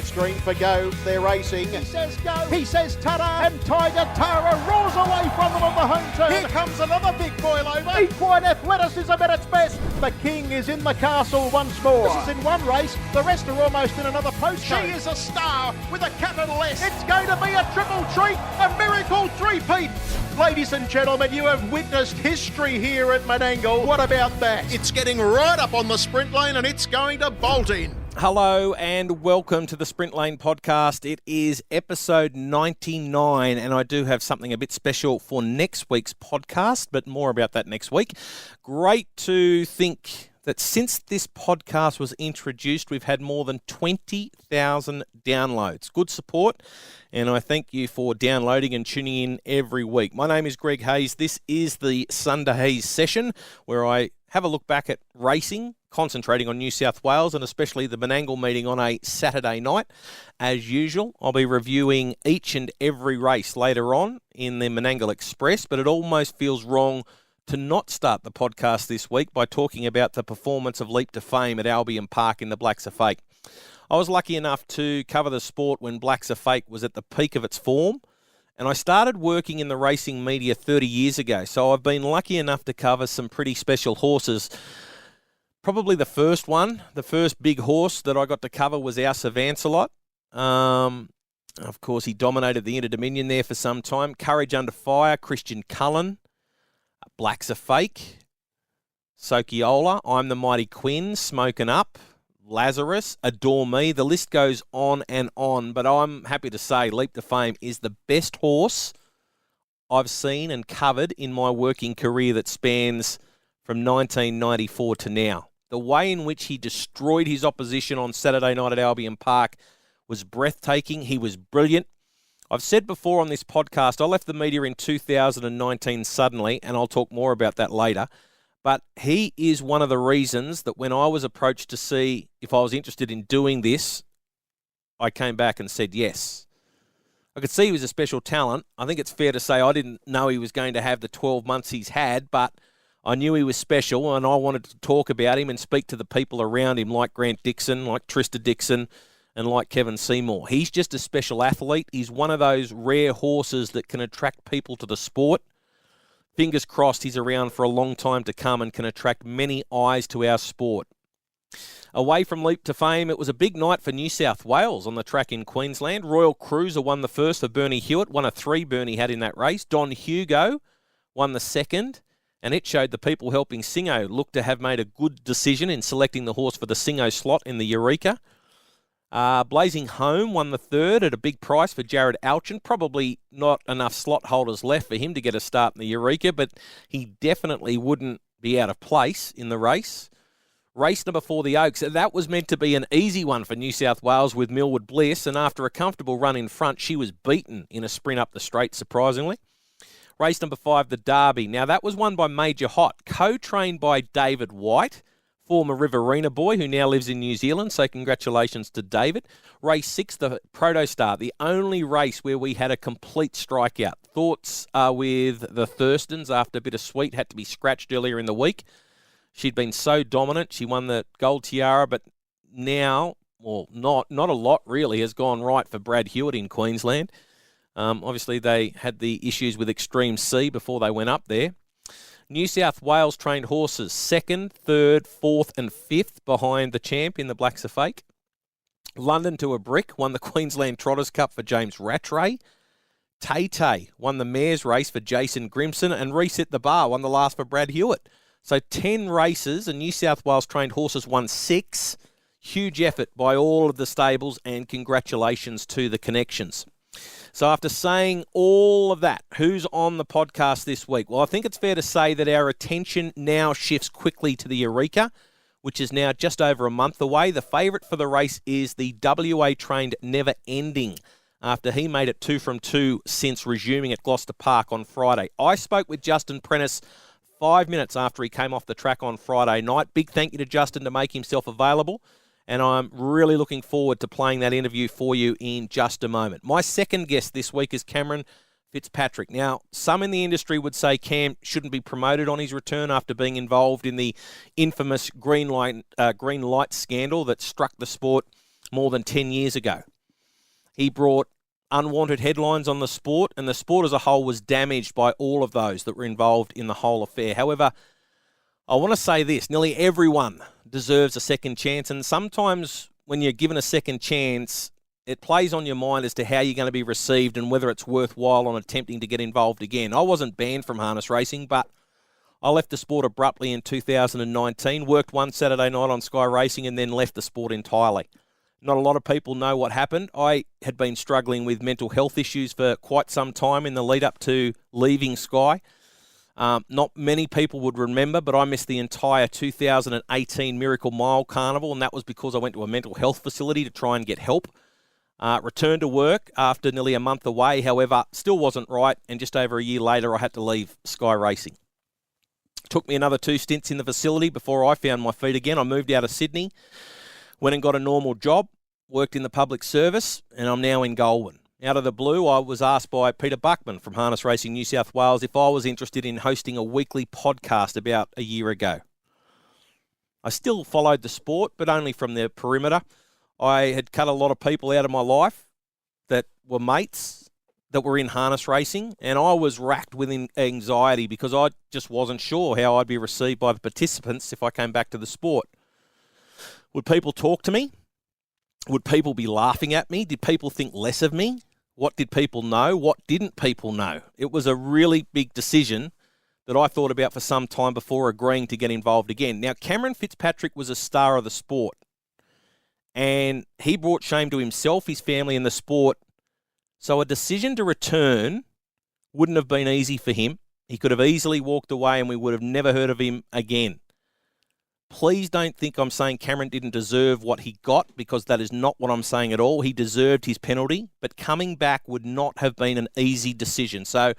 Extreme for go, they're racing. He says go. He says ta-da, And Tiger Tara roars away from them on the home turn. here comes another big boil over. Equine athleticism at its best. The king is in the castle once more. This is in one race, the rest are almost in another post. She is a star with a capital S. It's going to be a triple treat, a miracle three-peat. Ladies and gentlemen, you have witnessed history here at Menangle. What about that? It's getting right up on the sprint lane and it's going to bolt in. Hello and welcome to the Sprint Lane podcast. It is episode 99 and I do have something a bit special for next week's podcast, but more about that next week. Great to think that since this podcast was introduced, we've had more than 20,000 downloads. Good support, and I thank you for downloading and tuning in every week. My name is Greg Hayes. This is the Sunday Hayes session where I have a look back at racing, concentrating on New South Wales and especially the Menangle meeting on a Saturday night. As usual, I'll be reviewing each and every race later on in the Menangle Express, but it almost feels wrong to not start the podcast this week by talking about the performance of Leap to Fame at Albion Park in the Blacks of Fake. I was lucky enough to cover the sport when Blacks of Fake was at the peak of its form, and I started working in the racing media 30 years ago, so I've been lucky enough to cover some pretty special horses. Probably the first big horse that I got to cover was our Sir Vancelot. Of course, he dominated the Inter-Dominion there for some time. Courage Under Fire, Christian Cullen, Blacks of Fake, Sokiola, I'm the Mighty Quinn, Smokin' Up, Lazarus, Adore Me. The list goes on and on, but I'm happy to say Leap to Fame is the best horse I've seen and covered in my working career that spans from 1994 to now. The way in which he destroyed his opposition on Saturday night at Albion Park was breathtaking. He was brilliant. I've said before on this podcast, I left the media in 2019 suddenly, and I'll talk more about that later. But he is one of the reasons that when I was approached to see if I was interested in doing this, I came back and said yes. I could see he was a special talent. I think it's fair to say I didn't know he was going to have the 12 months he's had, but I knew he was special and I wanted to talk about him and speak to the people around him like Grant Dixon, like Trista Dixon, and like Kevin Seymour. He's just a special athlete. He's one of those rare horses that can attract people to the sport. Fingers crossed he's around for a long time to come and can attract many eyes to our sport. Away from Leap to Fame, it was a big night for New South Wales on the track in Queensland. Royal Cruiser won the first for Bernie Hewitt, one of three Bernie had in that race. Don Hugo won the second, and it showed the people helping Singo looked to have made a good decision in selecting the horse for the Singo slot in the Eureka. Blazing Home won the third at a big price for Jared Alchin. Probably not enough slot holders left for him to get a start in the Eureka, but he definitely wouldn't be out of place in the race. Race number 4, the Oaks. That was meant to be an easy one for New South Wales with Millwood Bliss, and after a comfortable run in front, she was beaten in a sprint up the straight, surprisingly. Race number 5, the Derby. Now, that was won by Major Hot, co-trained by David White, former Riverina boy who now lives in New Zealand, so congratulations to David. Race 6, the Protostar, the only race where we had a complete strikeout. Thoughts with the Thurstons after a bit of sweet had to be scratched earlier in the week. She'd been so dominant. She won the Gold Tiara, but now, well, not a lot really has gone right for Brad Hewitt in Queensland. Obviously, they had the issues with Extreme C before they went up there. New South Wales trained horses 2nd, 3rd, 4th and 5th behind the champ in the Blacks of Fake. London to a Brick won the Queensland Trotters Cup for James Rattray. Tay won the Mares race for Jason Grimson, and Reset the Bar won the last for Brad Hewitt. So 10 races and New South Wales trained horses won 6. Huge effort by all of the stables and congratulations to the connections. So after saying all of that, who's on the podcast this week? Well, I think it's fair to say that our attention now shifts quickly to the Eureka, which is now just over a month away. The favourite for the race is the WA-trained Never Ending, after he made it 2 from 2 since resuming at Gloucester Park on Friday. I spoke with Justin Prentice 5 minutes after he came off the track on Friday night. Big thank you to Justin to make himself available, and I'm really looking forward to playing that interview for you in just a moment. My second guest this week is Cameron Fitzpatrick. Now, some in the industry would say Cam shouldn't be promoted on his return after being involved in the infamous green light scandal that struck the sport more than 10 years ago. He brought unwanted headlines on the sport, and the sport as a whole was damaged by all of those that were involved in the whole affair. However, I want to say this, nearly everyone deserves a second chance, and sometimes when you're given a second chance, it plays on your mind as to how you're going to be received and whether it's worthwhile on attempting to get involved again. I wasn't banned from harness racing, but I left the sport abruptly in 2019, worked one Saturday night on Sky Racing, and then left the sport entirely. Not a lot of people know what happened. I had been struggling with mental health issues for quite some time in the lead up to leaving Sky. Not many people would remember, but I missed the entire 2018 Miracle Mile Carnival, and that was because I went to a mental health facility to try and get help. Returned to work after nearly a month away, however, still wasn't right, and just over a year later I had to leave Sky Racing. Took me another 2 stints in the facility before I found my feet again. I moved out of Sydney, went and got a normal job, worked in the public service, and I'm now in Goulburn. Out of the blue, I was asked by Peter Buckman from Harness Racing New South Wales if I was interested in hosting a weekly podcast about a year ago. I still followed the sport, but only from the perimeter. I had cut a lot of people out of my life that were mates that were in harness racing, and I was racked with anxiety because I just wasn't sure how I'd be received by the participants if I came back to the sport. Would people talk to me? Would people be laughing at me? Did people think less of me? What did people know? What didn't people know? It was a really big decision that I thought about for some time before agreeing to get involved again. Now, Cameron Fitzpatrick was a star of the sport, and he brought shame to himself, his family, and the sport. So a decision to return wouldn't have been easy for him. He could have easily walked away and we would have never heard of him again. Please don't think I'm saying Cameron didn't deserve what he got, because that is not what I'm saying at all. He deserved his penalty, but coming back would not have been an easy decision. So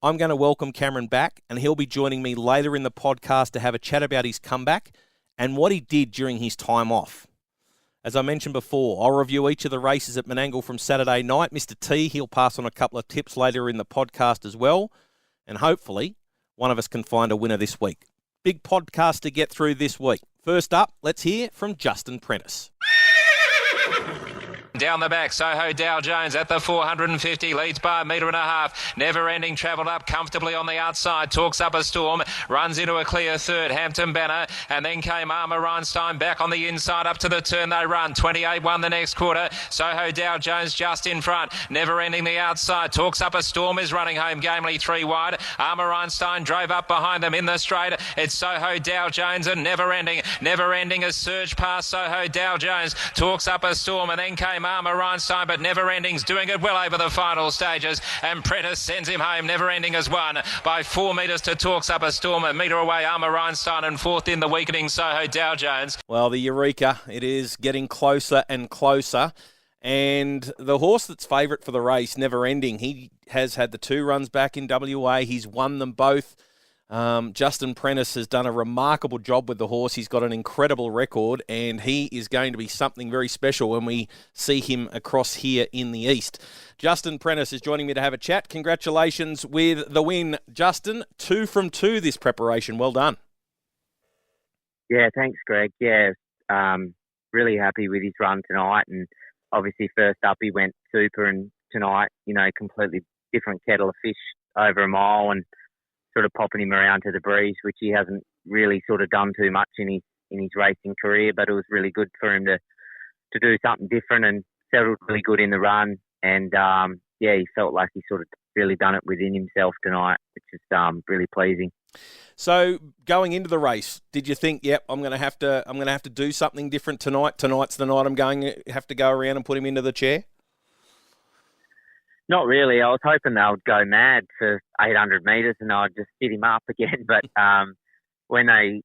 I'm going to welcome Cameron back, and he'll be joining me later in the podcast to have a chat about his comeback and what he did during his time off. As I mentioned before, I'll review each of the races at Menangle from Saturday night. Mr. T, he'll pass on a couple of tips later in the podcast as well, and hopefully one of us can find a winner this week. Big podcast to get through this week. First up, let's hear from Justin Prentice. Down the back, Soho Dow Jones at the 450, leads by 1.5 metres. Never Ending travelled up comfortably on the outside, talks up a storm, runs into a clear third, Hampton Banner, and then came Armour Rhinestone back on the inside up to the turn they run. 28 won the next quarter, Soho Dow Jones just in front, Never Ending the outside, talks up a storm is running home gamely 3 wide. Armour Rhinestone drove up behind them in the straight. It's Soho Dow Jones and Never Ending. Never Ending has surged past Soho Dow Jones, talks up a storm, and then came Armour Rhinestone, but Never Ending's doing it well over the final stages, and Prentice sends him home. Never Ending has won by 4 metres to Talks Up a Storm. A metre away, Armour Rhinestone, and fourth in the weakening Soho Dow Jones. Well, the Eureka, it is getting closer and closer, and the horse that's favourite for the race, Never Ending, he has had the 2 runs back in WA. He's won them both. Justin Prentice has done a remarkable job with the horse. He's got an incredible record, and he is going to be something very special when we see him across here in the East. Justin Prentice is joining me to have a chat. Congratulations with the win, Justin. 2 from 2 this preparation. Well done. Yeah, thanks, Greg. Yeah, really happy with his run tonight, and obviously first up he went super, and tonight, completely different kettle of fish over a mile, and sort of popping him around to the breeze, which he hasn't really sort of done too much in his racing career, but it was really good for him to do something different, and settled really good in the run, and he felt like he sort of really done it within himself tonight, which is really pleasing. So going into the race, did you think, yep, I'm going to have to do something different tonight? Tonight's the night I'm going to have to go around and put him into the chair? Not really. I was hoping they would go mad for 800 metres and I'd just sit him up again. But when they,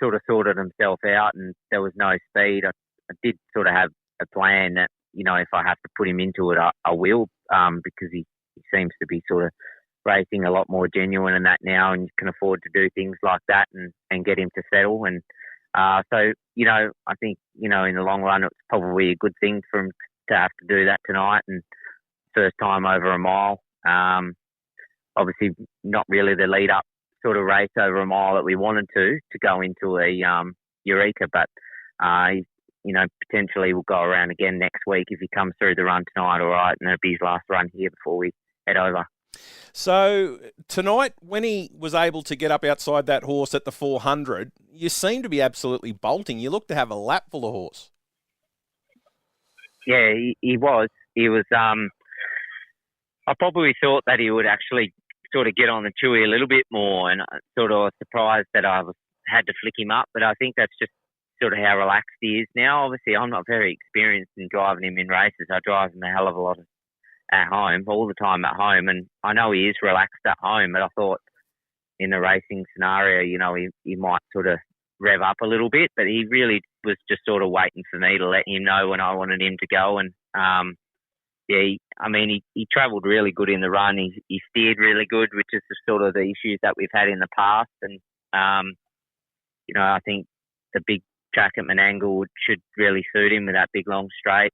sort of sorted themselves out and there was no speed, I did sort of have a plan that, if I have to put him into it, I will, because he seems to be sort of racing a lot more genuine in that now, and you can afford to do things like that and get him to settle. And I think, in the long run, it's probably a good thing for him to have to do that tonight. And first time over a mile. Obviously not really the lead up sort of race over a mile that we wanted to go into a Eureka, but potentially we'll go around again next week if he comes through the run tonight, all right, and it'll be his last run here before we head over. So tonight, when he was able to get up outside that horse at the 400, you seem to be absolutely bolting. You look to have a lap full of horse. Yeah, he was. He was. I probably thought that he would actually sort of get on the chewy a little bit more, and sort of surprised that I had to flick him up. But I think that's just sort of how relaxed he is now. Obviously, I'm not very experienced in driving him in races. I drive him a hell of a lot at home, all the time at home, and I know he is relaxed at home, but I thought in the racing scenario, he might sort of rev up a little bit, but he really was just sort of waiting for me to let him know when I wanted him to go. And he travelled really good in the run. He steered really good, which is sort of the issues that we've had in the past. And I think the big track at Menangle should really suit him with that big long straight.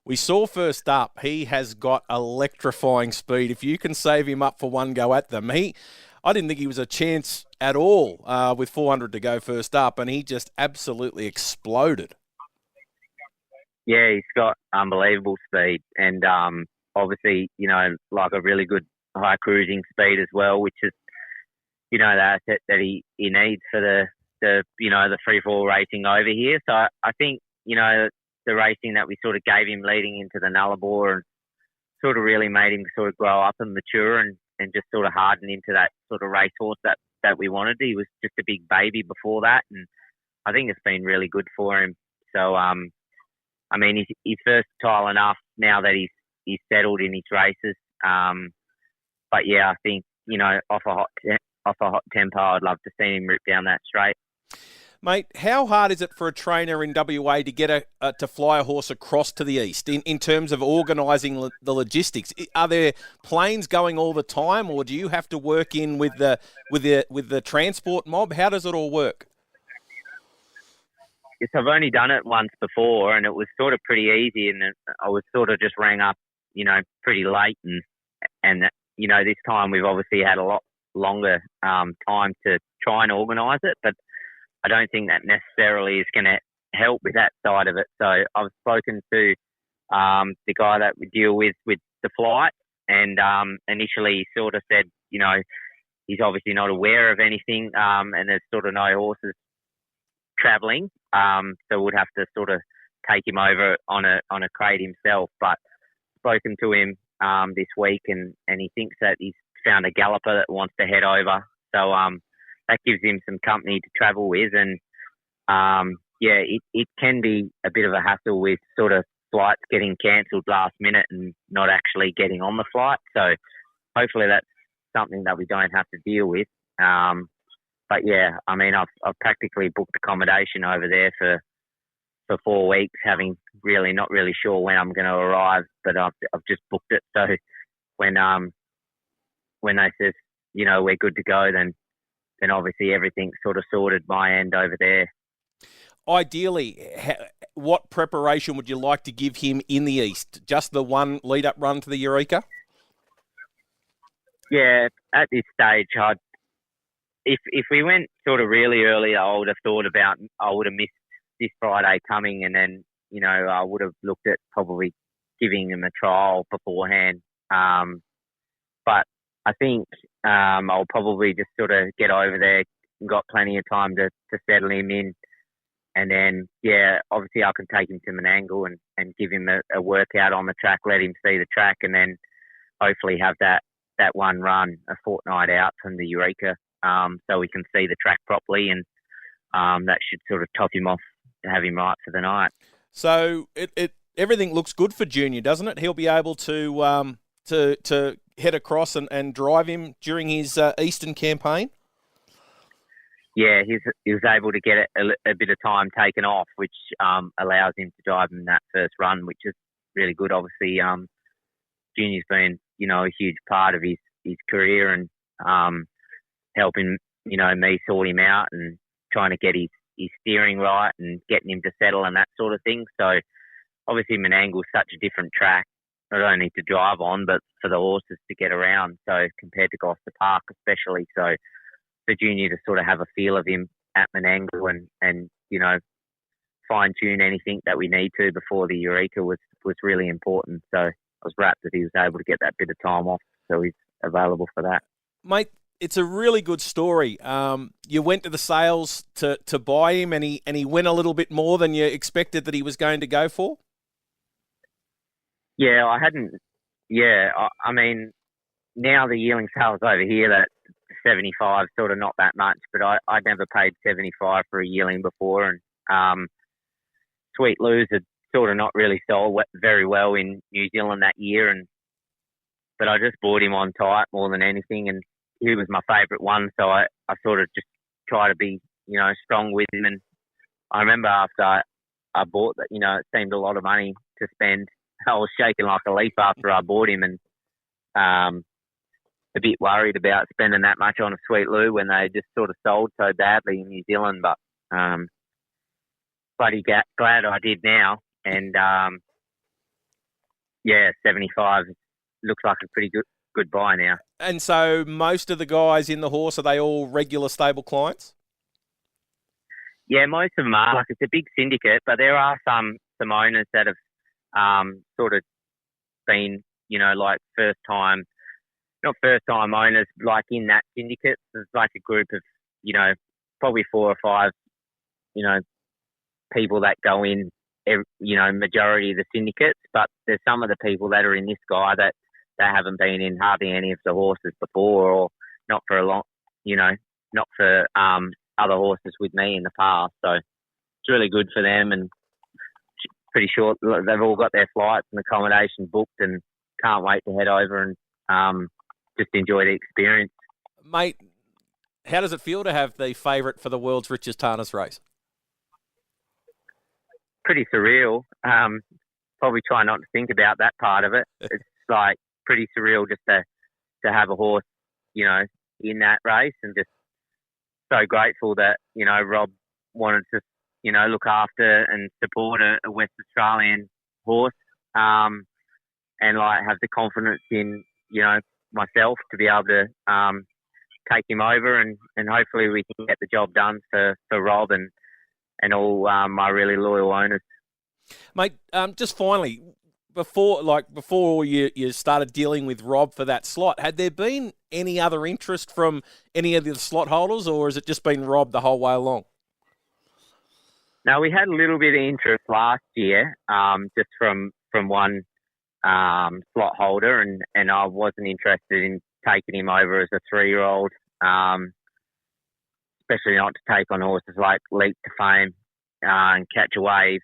We saw first up, he has got electrifying speed. If you can save him up for one go at them, I didn't think he was a chance at all with 400 to go first up, and he just absolutely exploded. Yeah, he's got unbelievable speed, and obviously, like a really good high cruising speed as well, which is, the asset that he needs for the free-fall racing over here. So I think, the racing that we sort of gave him leading into the Nullarbor and sort of really made him sort of grow up and mature and just sort of harden into that sort of racehorse that we wanted. He was just a big baby before that, and I think it's been really good for him. So, he's versatile enough now that he's settled in his races. But yeah, I think, off a hot tempo, I'd love to see him rip down that straight. Mate, how hard is it for a trainer in WA to get to fly a horse across to the east in terms of organising the logistics? Are there planes going all the time, or do you have to work in with the transport mob? How does it all work? Yes, I've only done it once before, and it was sort of pretty easy, and I was sort of just rang up, pretty late, and this time we've obviously had a lot longer time to try and organise it, but I don't think that necessarily is going to help with that side of it. So I've spoken to the guy that we deal with the flight, and initially he sort of said, he's obviously not aware of anything, and there's sort of no horses travelling, so we'd have to sort of take him over on a crate himself. But spoken to him this week, and he thinks that he's found a galloper that wants to head over. So that gives him some company to travel with, and it can be a bit of a hassle with sort of flights getting cancelled last minute and not actually getting on the flight. So hopefully that's something that we don't have to deal with. But yeah, I've practically booked accommodation over there for 4 weeks, having really not really sure when I'm going to arrive, but I've just booked it. So when they says, we're good to go, then obviously everything's sort of sorted my end over there. Ideally, what preparation would you like to give him in the east? Just the one lead-up run to the Eureka? Yeah, at this stage, if we went sort of really early, I would have missed this Friday coming, and then, I would have looked at probably giving him a trial beforehand. But I think I'll probably just sort of get over there and got plenty of time to settle him in. And then, yeah, obviously I can take him to Menangle and give him a workout on the track, let him see the track, and then hopefully have that one run a fortnight out from the Eureka, so we can see the track properly, and that should sort of top him off to have him right for the night. So everything looks good for Junior, doesn't it? He'll be able to head across and drive him during his Eastern campaign? Yeah, he was able to get a bit of time taken off, which allows him to drive in that first run, which is really good. Obviously, Junior's been, a huge part of his career, and helping, me sort him out and trying to get his steering right and getting him to settle and that sort of thing. So obviously Menangle's such a different track, not only to drive on, but for the horses to get around. So compared to Gloucester Park especially. So for Junior to sort of have a feel of him at Menangle and fine-tune anything that we need to before the Eureka was really important. So I was rapt that he was able to get that bit of time off, so he's available for that. Mate, it's a really good story. You went to the sales to buy him, and he went a little bit more than you expected that he was going to go for? Yeah, I hadn't. Yeah, I mean, now the yearling sales over here, that 75, sort of not that much, but I'd never paid 75 for a yearling before, and Sweet Lou's had sort of not really sold very well in New Zealand that year, but I just bought him on tight more than anything, and he was my favourite one, so I sort of just try to be, strong with him. And I remember after I bought that, it seemed a lot of money to spend. I was shaking like a leaf after I bought him, and a bit worried about spending that much on a Sweet Lou when they just sort of sold so badly in New Zealand. But bloody glad I did now. And 75 looks like a pretty good buy now. And so most of the guys in the horse, are they all regular stable clients? Yeah, most of them are. Like, it's a big syndicate, but there are some owners that have sort of been, like not first time owners, like in that syndicate. There's like a group of, probably 4 or 5, people that go in, majority of the syndicates. But there's some of the people that are in this guy that they haven't been in hardly any of the horses before, or not for a long, not for other horses with me in the past. So it's really good for them, and pretty sure they've all got their flights and accommodation booked, and can't wait to head over and just enjoy the experience. Mate, how does it feel to have the favourite for the world's richest harness race? Pretty surreal. Probably try not to think about that part of it. It's like pretty surreal just to have a horse, in that race, and just so grateful that, Rob wanted to, look after and support a West Australian horse, and like have the confidence in, myself to be able to take him over, and hopefully we can get the job done for Rob and all my really loyal owners. Mate, just finally, before you started dealing with Rob for that slot, had there been any other interest from any of the slot holders, or has it just been Rob the whole way along? No, we had a little bit of interest last year, just from one slot holder, and I wasn't interested in taking him over as a 3-year-old, especially not to take on horses like Leap to Fame and Catch a Wave,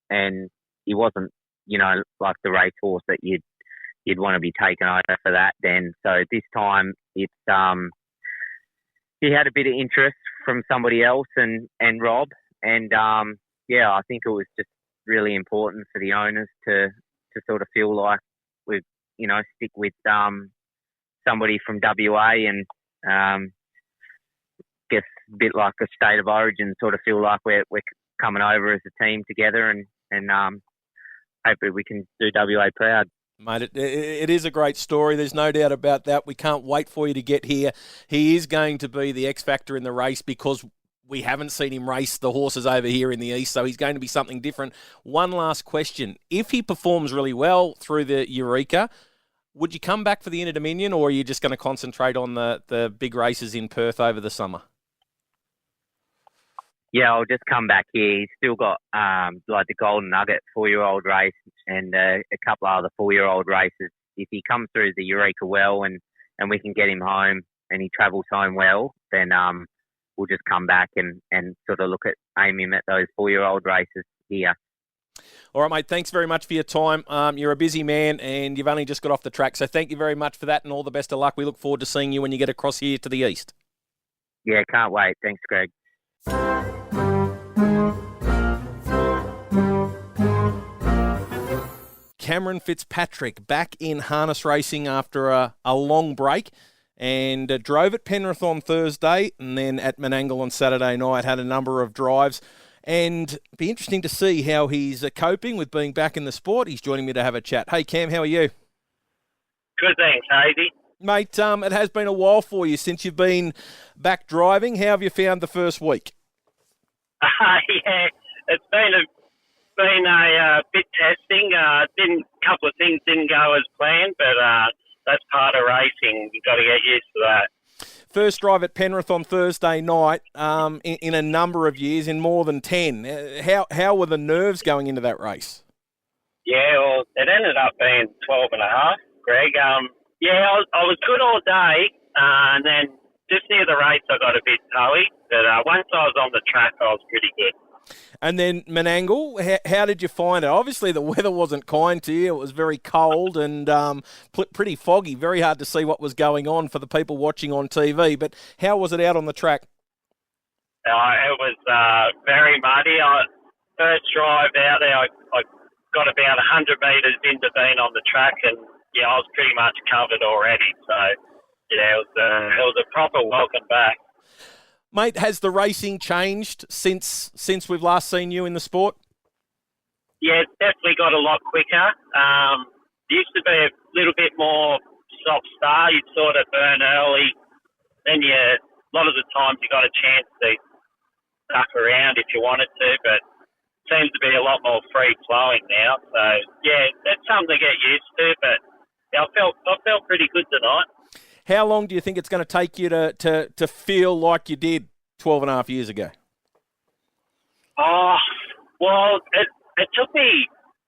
and he wasn't, like the racehorse that you'd want to be taken over for that then. So this time it's he had a bit of interest from somebody else and Rob, and I think it was just really important for the owners to sort of feel like we stick with somebody from WA, and guess a bit like a state of origin, sort of feel like we're coming over as a team together, and hopefully we can do WA proud. Mate, it is a great story. There's no doubt about that. We can't wait for you to get here. He is going to be the X factor in the race because we haven't seen him race the horses over here in the East, so he's going to be something different. One last question. If he performs really well through the Eureka, would you come back for the Inter-Dominion, or are you just going to concentrate on the big races in Perth over the summer? Yeah, I'll just come back here. He's still got like the Golden Nugget 4-year-old race and a couple of other 4-year-old races. If he comes through the Eureka well and we can get him home and he travels home well, then we'll just come back and sort of look at aiming him at those 4-year-old races here. All right, mate, thanks very much for your time. You're a busy man and you've only just got off the track, so thank you very much for that and all the best of luck. We look forward to seeing you when you get across here to the East. Yeah, can't wait. Thanks, Greg. Cameron Fitzpatrick back in harness racing after a long break, and drove at Penrith on Thursday and then at Menangle on Saturday night, had a number of drives, and be interesting to see how he's coping with being back in the sport. He's joining me to have a chat. Hey Cam, how are you? Good, thanks, Hazy. Mate, it has been a while for you since you've been back driving. How have you found the first week? Yeah, it's been a bit testing. Couple of things didn't go as planned, but that's part of racing. You've got to get used to that. First drive at Penrith on Thursday night in a number of years, in more than 10. How were the nerves going into that race? Yeah, well, it ended up being 12 and a half, Greg. I was good all day, and then just near the race I got a bit toey, but once I was on the track I was pretty good. And then Menangle, how did you find it? Obviously the weather wasn't kind to you. It was very cold and pretty foggy, very hard to see what was going on for the people watching on TV. But how was it out on the track? It was very muddy. First drive out there, I got about 100 metres into being on the track, and I was pretty much covered already. So, it was a proper welcome back. Mate, has the racing changed since we've last seen you in the sport? Yeah, it's definitely got a lot quicker. It used to be a little bit more stop-start. You'd sort of burn early. Then a lot of the times you got a chance to duck around if you wanted to, but it seems to be a lot more free-flowing now. So, that's something to get used to, but I felt pretty good tonight. How long do you think it's going to take you to feel like you did 12 and a half years ago? Oh, well, it took me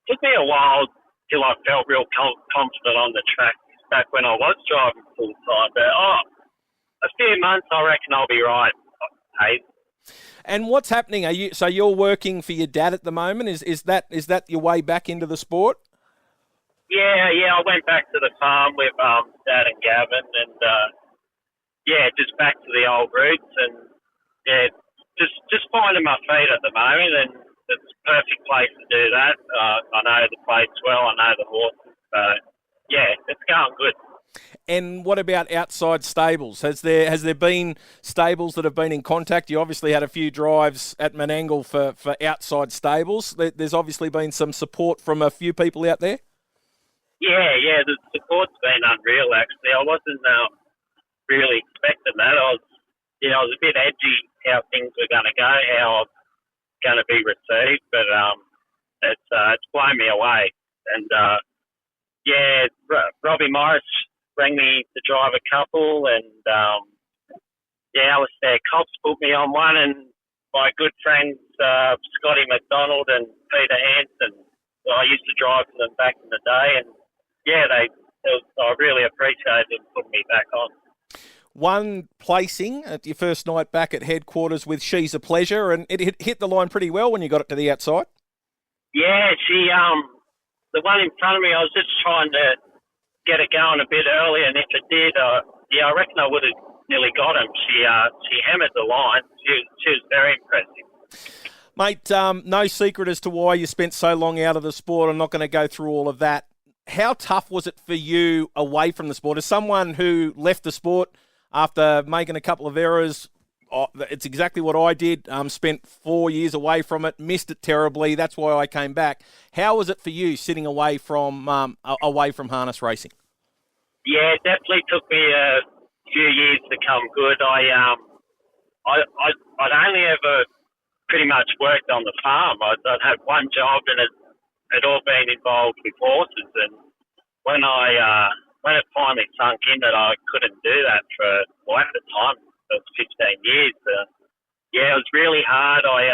a while till I felt real confident on the track back when I was driving full time. But a few months, I reckon I'll be right. Hey. And what's happening? So you're working for your dad at the moment? Is that your way back into the sport? Yeah, I went back to the farm with Dad and Gavin, and just back to the old roots, and just finding my feet at the moment, and it's a perfect place to do that. I know the place well, I know the horses, so it's going good. And what about outside stables? Has there been stables that have been in contact? You obviously had a few drives at Menangle for outside stables. There's obviously been some support from a few people out there. Yeah, the support's been unreal, actually. I wasn't really expecting that. I was a bit edgy how things were going to go, how I was going to be received, but it's blown me away. And, Robbie Morris rang me to drive a couple, and, Alistair Cops put me on one, and my good friends Scotty McDonald and Peter Hanson, I used to drive for them back in the day, and I really appreciated them putting me back on. One placing at your first night back at headquarters with She's a Pleasure, and it hit the line pretty well when you got it to the outside. Yeah, she, the one in front of me, I was just trying to get it going a bit earlier, and if it did, I reckon I would have nearly got him. She hammered the line. She was very impressive. Mate, no secret as to why you spent so long out of the sport. I'm not going to go through all of that. How tough was it for you away from the sport? As someone who left the sport after making a couple of errors, it's exactly what I did. Spent 4 years away from it, missed it terribly. That's why I came back. How was it for you sitting away from harness racing? Yeah, it definitely took me a few years to come good. I'd only ever pretty much worked on the farm. I'd had one job, and it all been involved with horses. And when it finally sunk in that I couldn't do that at the time, it was 15 years. It was really hard. I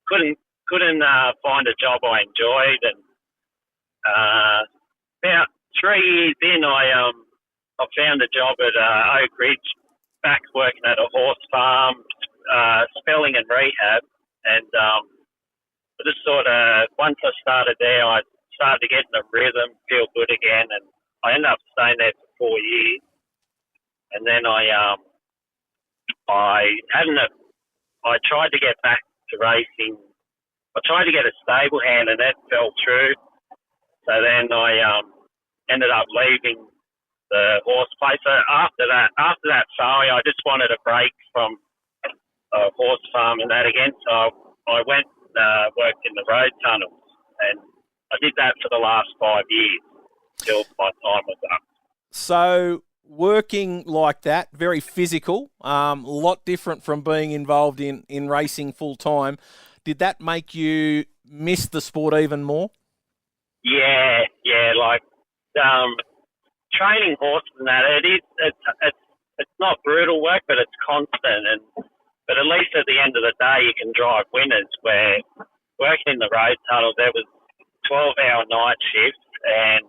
couldn't find a job I enjoyed, and about 3 years in, I found a job at Oak Ridge, back working at a horse farm, spelling and rehab, and just sort of once I started there, I started to get in a rhythm, feel good again, and I ended up staying there for 4 years, and then I tried to get back to racing. I tried to get a stable hand, and that fell through. So then I ended up leaving the horse place. So after that failure, I just wanted a break from horse farm and that again. So I went and worked in the road tunnels, and I did that for the last 5 years till my time was up. So working like that, very physical, a lot different from being involved in racing full time. did that make you miss the sport even more? Yeah, like training horses and that. It's not brutal work, but it's constant. But at least at the end of the day, you can drive winners. Where working in the road tunnel, there was 12-hour night shifts, and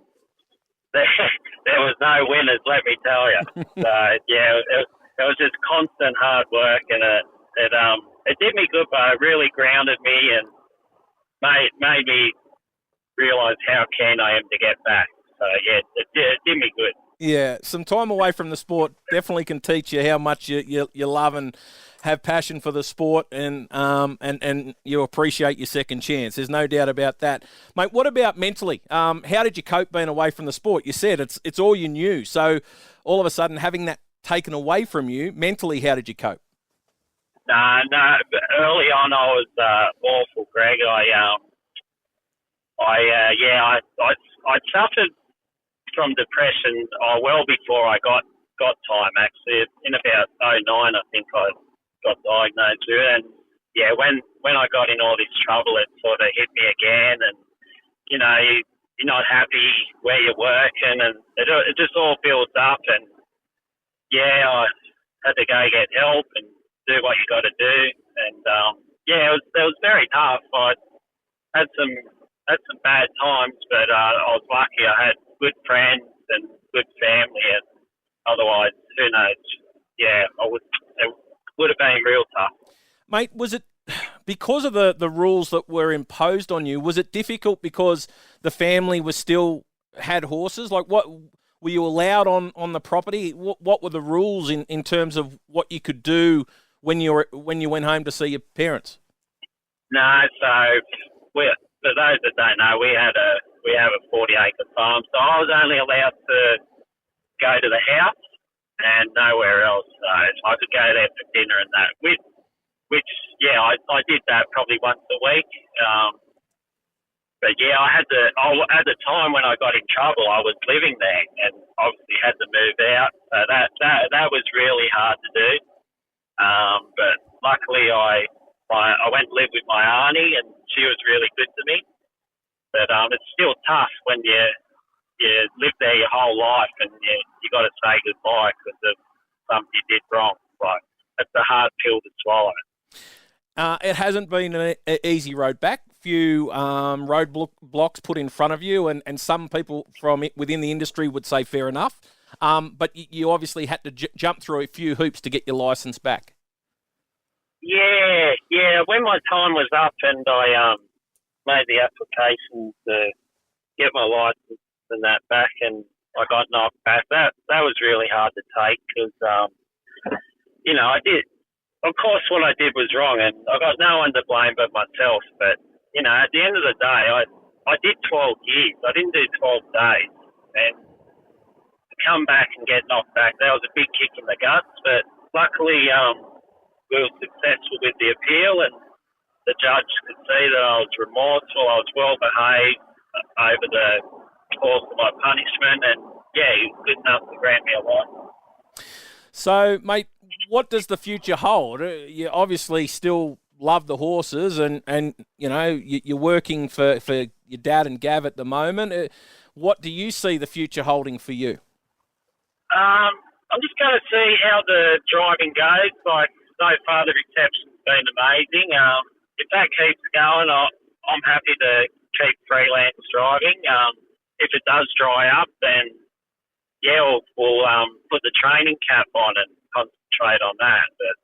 there was no winners. Let me tell you. So yeah, it was just constant hard work, and it did me good, but it really grounded me and made me realise how keen I am to get back. So yeah, it did me good. Yeah, some time away from the sport definitely can teach you how much you love and have passion for the sport, and you appreciate your second chance. There's no doubt about that, mate. What about mentally? How did you cope being away from the sport? You said it's all you knew, so all of a sudden having that taken away from you mentally, how did you cope? No. Early on, I was awful, Greg. I suffered from depression well before I got time. Actually, in about 2009, I think I got diagnosed with it. And yeah, when I got in all this trouble, it sort of hit me again. And you're not happy where you're working, and it just all builds up. And yeah, I had to go get help and do what you got to do. And it was very tough. I had some bad times, but I was lucky. I had good friends and good family, and otherwise, who knows? Yeah, it would have been real tough. Mate, was it because of the rules that were imposed on you? Was it difficult because the family was still had horses? Like, what were you allowed on the property? What were the rules in terms of what you could do when you went home to see your parents? No, so for those that don't know, we have a 40-acre farm, so I was only allowed to go to the house and nowhere else. So I could go there for dinner and that, which I did that probably once a week. But yeah, at the time when I got in trouble, I was living there and obviously had to move out. So that was really hard to do. But luckily I went and lived with my auntie, and she was really good to me. But it's still tough when you live there your whole life and you got to say goodbye because of something you did wrong. Like, it's a hard pill to swallow. It hasn't been an easy road back. Few blocks put in front of you, and some people from within the industry would say fair enough. But you obviously had to jump through a few hoops to get your licence back. Yeah. When my time was up and I made the application to get my licence and that back, and I got knocked back, that was really hard to take because, I did. Of course, what I did was wrong, and I got no one to blame but myself. But, at the end of the day, I did 12 years. I didn't do 12 days. And to come back and get knocked back, that was a big kick in the guts. But luckily, we were successful with the appeal, and the judge could see that I was remorseful. I was well behaved over the course of my punishment, and he was good enough to grant me a license. So, mate, what does the future hold? You obviously still love the horses, and you're working for your dad and Gav at the moment. What do you see the future holding for you? I'm just going to see how the driving goes. Like, so far the reception's been amazing. If that keeps going, I'm happy to keep freelance driving. If it does dry up, then we'll put the training cap on and concentrate on that. But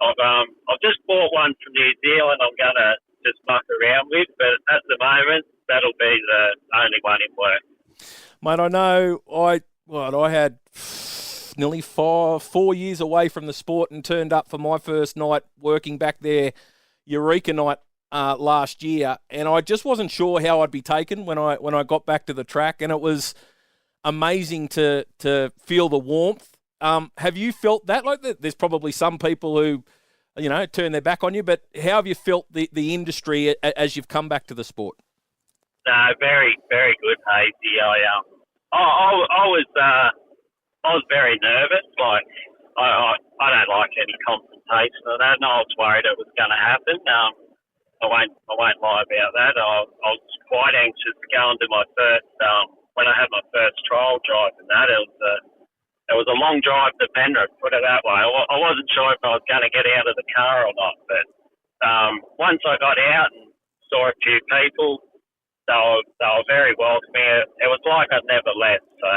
I've just bought one from New Zealand. I'm going to just muck around with, but at the moment that'll be the only one in work. Mate, I know I had nearly 4 years away from the sport and turned up for my first night working back there, Eureka night last year, and I just wasn't sure how I'd be taken when I got back to the track, and it was amazing to feel the warmth. Have you felt that? Like, there's probably some people who, turn their back on you, but how have you felt the industry as you've come back to the sport? No, very, very good, Hazy. I was very nervous. Like, I don't like any confrontation or that, and I was worried it was going to happen. I won't lie about that. I was quite anxious going to my first when I had my first trial drive in that. It was a long drive to Penrith, put it that way. I wasn't sure if I was going to get out of the car or not, but once I got out and saw a few people, they were very welcoming. It was like I'd never left. So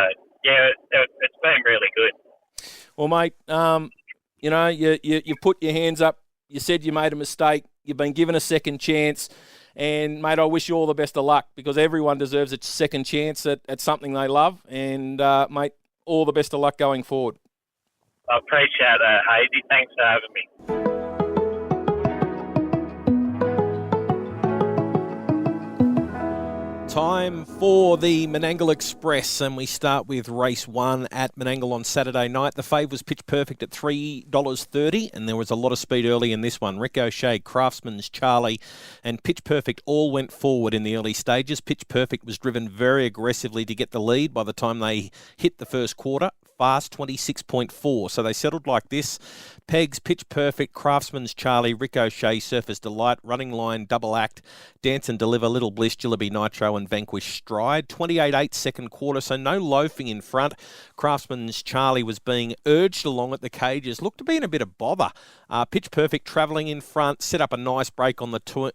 yeah, it's been really good. Well, mate, you put your hands up. You said you made a mistake. You've been given a second chance. And, mate, I wish you all the best of luck because everyone deserves a second chance at something they love. And, mate, all the best of luck going forward. I appreciate that, Hazy. Thanks for having me. Time for the Menangle Express, and we start with race 1 at Menangle on Saturday night. The fave was Pitch Perfect at $3.30, and there was a lot of speed early in this one. Ricochet, Craftsman's Charlie, and Pitch Perfect all went forward in the early stages. Pitch Perfect was driven very aggressively to get the lead by the time they hit the first quarter. Fast 26.4, so they settled like this. Pegs, Pitch Perfect, Craftsman's Charlie, Ricochet, Surface Delight, Running Line, Double Act, Dance and Deliver, Little Bliss, Jillaby Nitro and Vanquish Stride. 28.8 second quarter, so no loafing in front. Craftsman's Charlie was being urged along at the cages. Looked to be in a bit of bother. Pitch Perfect travelling in front, set up a nice break on the turn,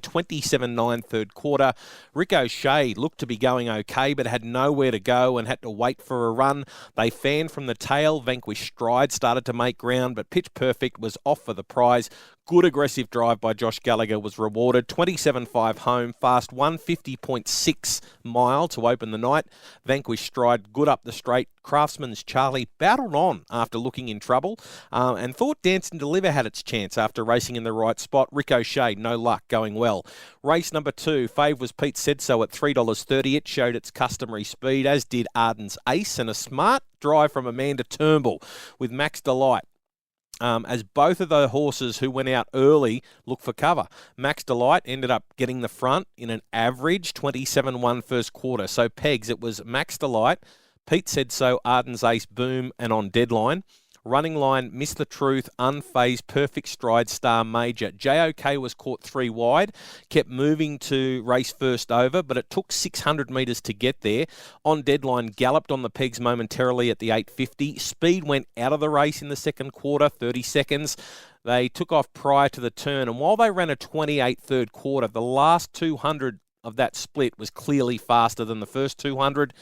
27.9 third quarter. Ricochet looked to be going okay, but had nowhere to go and had to wait for a run. They fanned from the tail. Vanquish Stride started to make ground, but Pitch Perfect was off for the prize. Good aggressive drive by Josh Gallagher was rewarded. 27.5 home, fast 150.6 mile to open the night. Vanquish Stride good up the straight. Craftsman's Charlie battled on after looking in trouble and thought Dance and Deliver had its chance after racing in the right spot. Ricochet, no luck, going well. Race number 2, fave was Pete Said So at $3.30. It showed its customary speed, as did Arden's Ace, and a smart drive from Amanda Turnbull with Max Delight. As both of the horses who went out early look for cover. Max Delight ended up getting the front in an average 27.1 first quarter. So pegs, it was Max Delight, Pete Said So, Arden's Ace, Boom, and On Deadline. Running Line, Miss the Truth, Unfazed, Perfect Stride, Star Major. JOK was caught 3 wide, kept moving to race first over, but it took 600 metres to get there. On Deadline galloped on the pegs momentarily at the 8.50. Speed went out of the race in the second quarter, 30 seconds. They took off prior to the turn, and while they ran a 28 third quarter, the last 200 of that split was clearly faster than the first 200.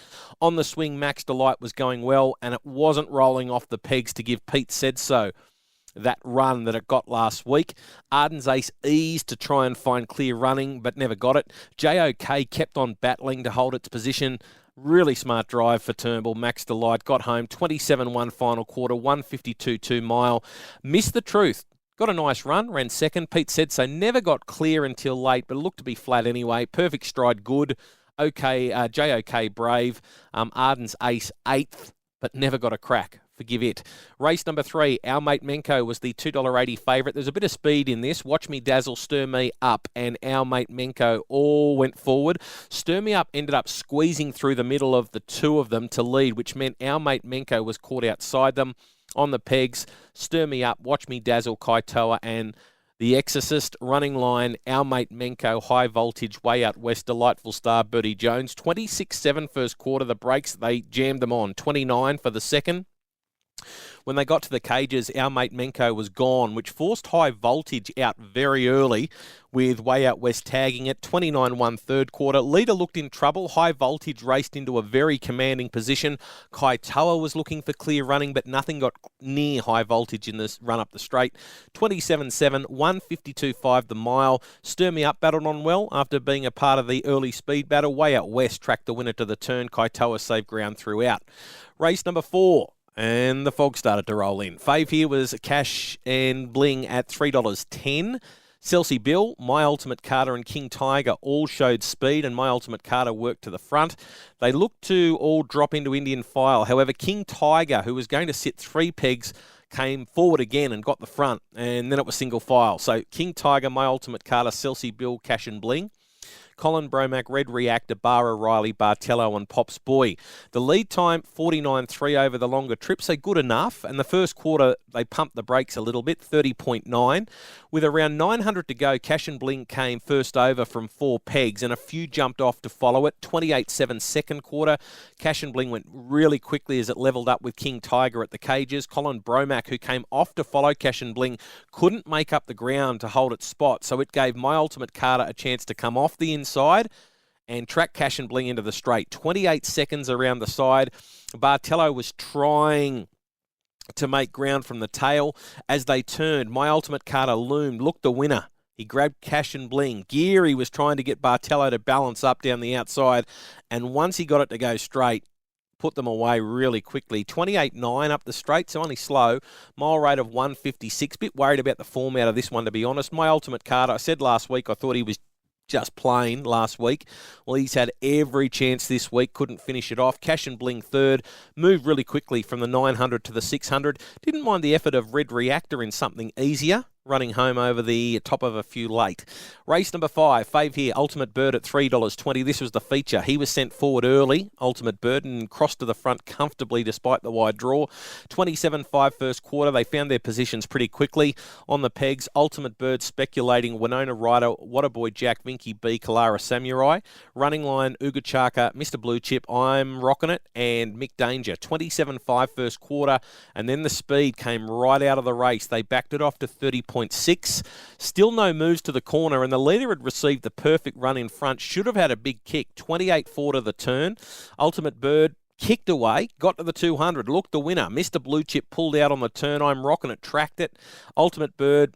On the swing, Max Delight was going well, and it wasn't rolling off the pegs to give Pete Said So that run that it got last week. Arden's Ace eased to try and find clear running, but never got it. JOK kept on battling to hold its position. Really smart drive for Turnbull. Max Delight got home, 27.1 final quarter, 152.2 mile. Miss the Truth. Got a nice run, ran second. Pete Said So, never got clear until late, but it looked to be flat anyway. Perfect Stride, good. Okay, JOK, brave. Arden's Ace, 8th, but never got a crack. Forgive it. Race number 3, Our Mate Menko was the $2.80 favourite. There's a bit of speed in this. Watch Me Dazzle, Stir Me Up, and Our Mate Menko all went forward. Stir Me Up ended up squeezing through the middle of the two of them to lead, which meant Our Mate Menko was caught outside them. On the pegs, Stir Me Up, Watch Me Dazzle, Kaitoa, and The Exorcist. Running Line, Our Mate Menko, High Voltage, Way Out West, Delightful Star, Bertie Jones. 26.7 first quarter. The brakes, they jammed them on. 29 for the second. When they got to the cages, Our Mate Menko was gone, which forced High Voltage out very early with Way Out West tagging it. 29.1 third quarter. Leader looked in trouble. High Voltage raced into a very commanding position. Kaitoa was looking for clear running, but nothing got near High Voltage in this run up the straight. 27.7, 152.5 the mile. Stir Me Up battled on well after being a part of the early speed battle. Way Out West tracked the winner to the turn. Kaitoa saved ground throughout. Race number 4. And the fog started to roll in. Fave here was Cash and Bling at $3.10. Celsi Bill, My Ultimate Carter and King Tiger all showed speed, and My Ultimate Carter worked to the front. They looked to all drop into Indian file. However, King Tiger, who was going to sit 3 pegs, came forward again and got the front, and then it was single file. So King Tiger, My Ultimate Carter, Celsi Bill, Cash and Bling. Colin Bromack, Red Reactor, Barra Riley, Bartello and Pops Boy. The lead time, 49.3 over the longer trip, so good enough. And the first quarter, they pumped the brakes a little bit, 30.9. With around 900 to go, Cash and Bling came first over from 4 pegs and a few jumped off to follow it. 28.7 second quarter. Cash and Bling went really quickly as it levelled up with King Tiger at the cages. Colin Bromack, who came off to follow Cash and Bling, couldn't make up the ground to hold its spot, so it gave My Ultimate Carter a chance to come off the inside and track Cash and Bling into the straight. 28 seconds around the side. Bartello was trying to make ground from the tail. As they turned, My Ultimate Carter loomed, looked the winner. He grabbed Cash and Bling. Geary was trying to get Bartello to balance up down the outside, and once he got it to go straight, put them away really quickly. 28.9 up the straight, so only slow. Mile rate of 156. Bit worried about the form out of this one, to be honest. My Ultimate Carter, I said last week I thought he was just plain last week. Well, he's had every chance this week, couldn't finish it off. Cash and Bling third, moved really quickly from the 900 to the 600. Didn't mind the effort of Red Reactor in something easier, running home over the top of a few late. Race number 5, Fave here, Ultimate Bird at $3.20. This was the feature. He was sent forward early, Ultimate Bird, and crossed to the front comfortably despite the wide draw. 27.5 first quarter. They found their positions pretty quickly on the pegs. Ultimate Bird speculating Winona Ryder, Waterboy Jack, Vinky B, Kalara Samurai. Running line, Ugachaka, Mr. Blue Chip, I'm Rocking It, and Mick Danger. 27.5 first quarter, and then the speed came right out of the race. They backed it off to 30.6. Still no moves to the corner, and the leader had received the perfect run in front. Should have had a big kick. 28.4 to the turn. Ultimate Bird kicked away, got to the 200, looked the winner. Mr. Blue Chip pulled out on the turn. I'm Rocking It, tracked it. Ultimate Bird,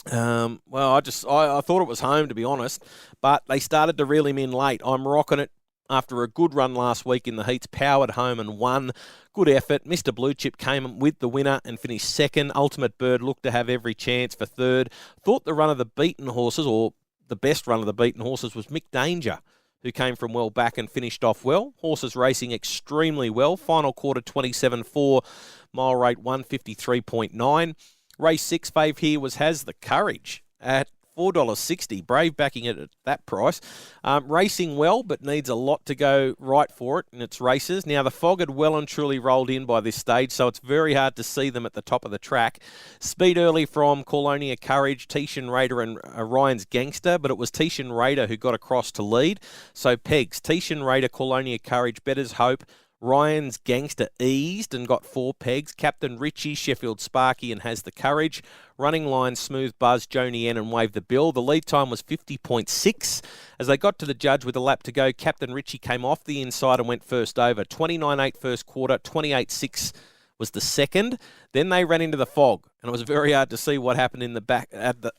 I thought it was home, to be honest, but they started to reel him in late. I'm Rocking It, after a good run last week in the heats, powered home and won. Good effort. Mr. Blue Chip came with the winner and finished second. Ultimate Bird looked to have every chance for third. Thought the run of the beaten horses, or the best run of the beaten horses, was Mick Danger, who came from well back and finished off well. Horses racing extremely well. Final quarter 27.4, mile rate 153.9. Race 6, Fave here was Has the Courage at $4.60. Brave backing it at that price. Racing well, but needs a lot to go right for it in its races. Now, the fog had well and truly rolled in by this stage, so it's very hard to see them at the top of the track. Speed early from Colonia Courage, Tishan Raider and Ryan's Gangster, but it was Tishan Raider who got across to lead. So pegs, Tishan Raider, Colonia Courage, Better's Hope, Ryan's Gangster eased and got 4 pegs. Captain Richie, Sheffield Sparky and Has the Courage. Running line, Smooth Buzz, Joni N and Wave the Bill. The lead time was 50.6. As they got to the judge with a lap to go, Captain Richie came off the inside and went first over. 29.8 first quarter, 28.6 was the second. Then they ran into the fog, and it was very hard to see what happened in the back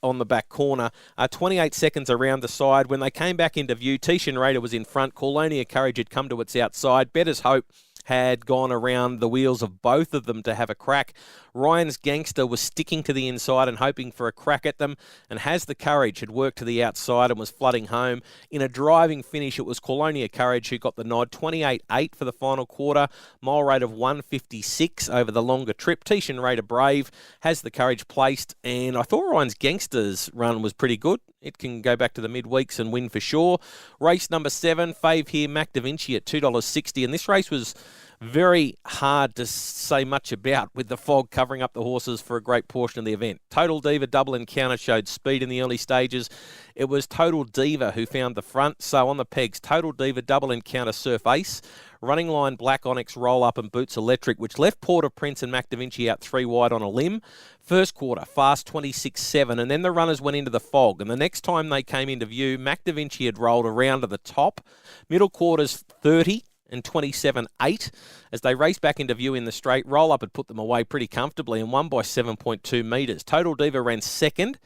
on the back corner. 28 seconds around the side. When they came back into view, Tishan Raider was in front. Colonia Courage had come to its outside. Better's Hope had gone around the wheels of both of them to have a crack. Ryan's Gangster was sticking to the inside and hoping for a crack at them, and Has the Courage had worked to the outside and was flooding home. In a driving finish, it was Colonia Courage who got the nod. 28.8 for the final quarter, mile rate of 156 over the longer trip. Tishan Raider Brave, Has the Courage placed, and I thought Ryan's Gangster's run was pretty good. It can go back to the midweeks and win for sure. Race number 7, Fave here, Mac Da Vinci at $2.60, and this race was very hard to say much about with the fog covering up the horses for a great portion of the event. Total Diva Double Encounter showed speed in the early stages. It was Total Diva who found the front. So on the pegs, Total Diva Double Encounter Surf Ace. Running line, Black Onyx, Roll Up and Boots Electric, which left Port of Prince and Mac Da Vinci out 3 wide on a limb. First quarter, fast 26.7, and then the runners went into the fog. And the next time they came into view, Mac Da Vinci had rolled around to the top. Middle quarters, 30. And 27.8 as they raced back into view in the straight. Roll Up had put them away pretty comfortably and won by 7.2 metres. Total Diva ran second,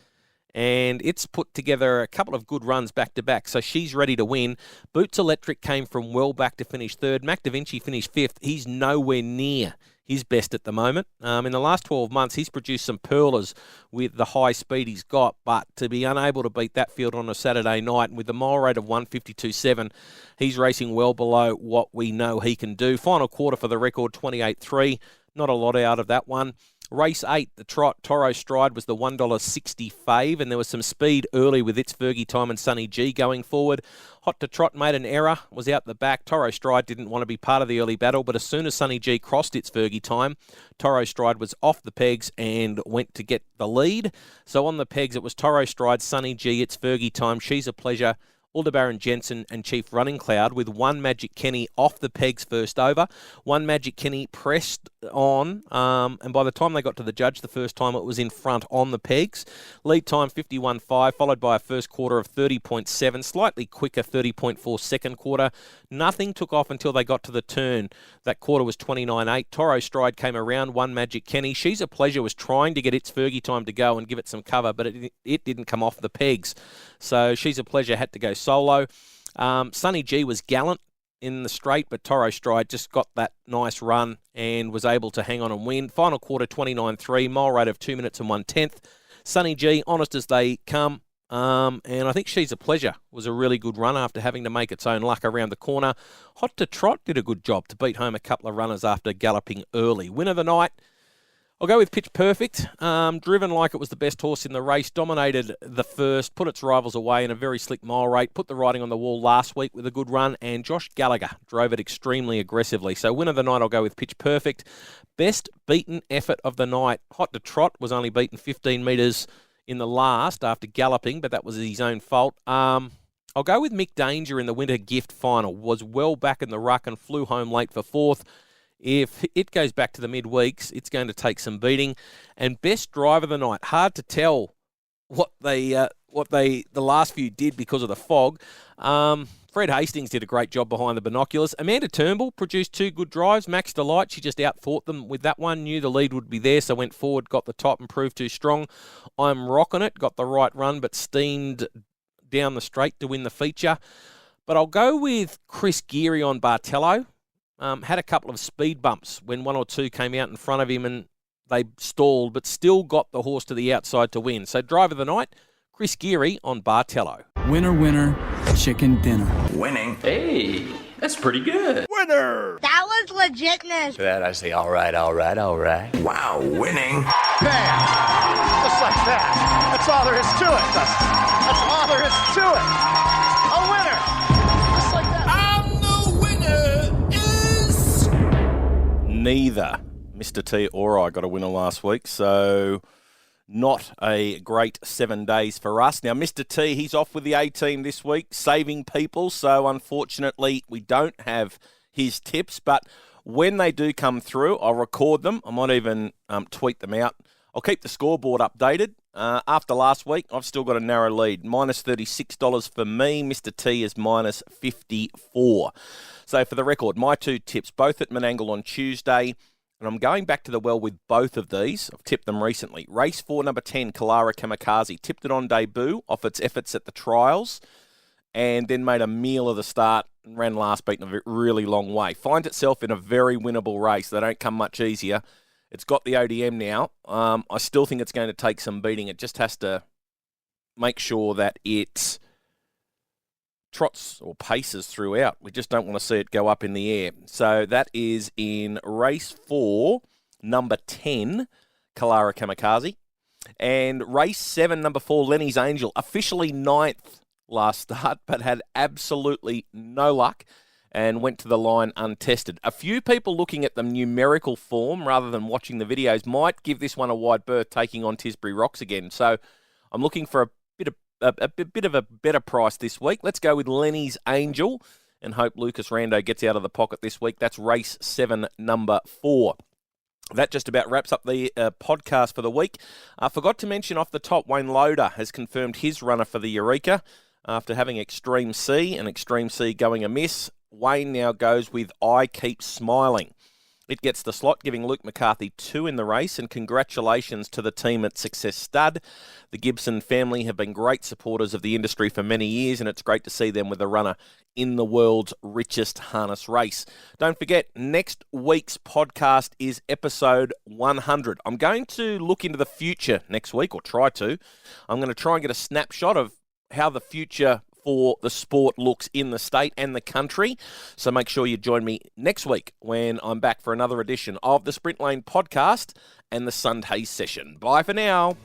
and it's put together a couple of good runs back to back, so she's ready to win. Boots Electric came from well back to finish third. Mac Da Vinci finished fifth. He's nowhere near his best at the moment. In the last 12 months, he's produced some pearlers with the high speed he's got, but to be unable to beat that field on a Saturday night, and with the mile rate of 152.7, he's racing well below what we know he can do. Final quarter for the record, 28.3. Not a lot out of that one. Race 8, the trot, Toro Stride was the $1.60 fave, and there was some speed early with It's Fergie Time and Sunny G going forward. Hot to Trot made an error, was out the back. Toro Stride didn't want to be part of the early battle, but as soon as Sunny G crossed It's Fergie Time, Toro Stride was off the pegs and went to get the lead. So on the pegs, it was Toro Stride, Sunny G, It's Fergie Time, She's a Pleasure, Aldebaran Jensen and Chief Running Cloud, with One Magic Kenny off the pegs first over. One Magic Kenny pressed on, and by the time they got to the judge the first time, it was in front on the pegs. Lead time 51.5, followed by a first quarter of 30.7, slightly quicker 30.4 second quarter. Nothing took off until they got to the turn. That quarter was 29.8. Toro Stride came around One Magic Kenny. She's a Pleasure was trying to get It's Fergie Time to go and give it some cover, but it didn't come off the pegs. So She's a Pleasure had to go solo. Sunny G was gallant in the straight, but Toro Stride just got that nice run and was able to hang on and win. Final quarter 29.3, mile rate of 2 minutes and 1/10. Sunny G, honest as they come. And I think She's a Pleasure was a really good run after having to make its own luck around the corner. Hot to Trot did a good job to beat home a couple of runners after galloping early. Win of the night, I'll go with Pitch Perfect. Driven like it was the best horse in the race, dominated the first, put its rivals away in a very slick mile rate, put the writing on the wall last week with a good run, and Josh Gallagher drove it extremely aggressively. So win of the night, I'll go with Pitch Perfect. Best beaten effort of the night, Hot to Trot was only beaten 15 metres in the last after galloping, but that was his own fault. I'll go with Mick Danger in the Winter Gift Final. Was well back in the ruck and flew home late for fourth. If it goes back to the midweeks, it's going to take some beating. And best driver of the night, hard to tell what the last few did because of the fog. Fred Hastings did a great job behind the binoculars. Amanda Turnbull produced two good drives. Max Delight, she just outthought them with that one. Knew the lead would be there, so went forward, got the top and proved too strong. I'm Rocking It, got the right run, but steamed down the straight to win the feature. But I'll go with Chris Geary on Bartello. Had a couple of speed bumps when one or two came out in front of him and they stalled, but still got the horse to the outside to win. So driver of the night, Chris Geary on Bartello. Winner, winner, chicken dinner. Winning. Hey, that's pretty good. Winner! That was legitness. To that I say, all right. Wow, winning. Bam! Just like that. That's all there is to it, Dustin. That's all there is to it. A winner! Just like that. And the winner is... Neither Mr. T or I got a winner last week, so not a great 7 days for us. Now, Mr. T, he's off with the A-team this week, saving people, so unfortunately we don't have his tips, but when they do come through, I'll record them. I might even tweet them out. I'll keep the scoreboard updated. After last week, I've still got a narrow lead. Minus $36 for me. Mr. T is minus 54. So for the record, my two tips, both at Menangle on Tuesday, and I'm going back to the well with both of these. I've tipped them recently. Race 4, number 10, Kalara Kamikaze. Tipped it on debut off its efforts at the trials and then made a meal of the start and ran last beat in a really long way. Finds itself in a very winnable race. They don't come much easier. It's got the ODM now. I still think it's going to take some beating. It just has to make sure that it trots or paces throughout. We just don't want to see it go up in the air. So that is in race 4, number 10, Kalara Kamikaze. And race 7, number 4, Lenny's Angel, officially 9th last start, but had absolutely no luck and went to the line untested. A few people looking at the numerical form rather than watching the videos might give this one a wide berth, taking on Tisbury Rocks again. So I'm looking for a bit of a better price this week. Let's go with Lenny's Angel and hope Lucas Rando gets out of the pocket this week. That's race 7, number 4. That just about wraps up the podcast for the week. I forgot to mention off the top, Wayne Loader has confirmed his runner for the Eureka after having Extreme C and Extreme C going amiss. Wayne now goes with I Keep Smiling. It gets the slot, giving Luke McCarthy 2 in the race, and congratulations to the team at Success Stud. The Gibson family have been great supporters of the industry for many years, and it's great to see them with a runner in the world's richest harness race. Don't forget, next week's podcast is episode 100. I'm going to look into the future next week, or try to. I'm going to try and get a snapshot of how the future for the sport looks in the state and the country. So make sure you join me next week when I'm back for another edition of the Sprint Lane podcast and the Sunday session. Bye for now.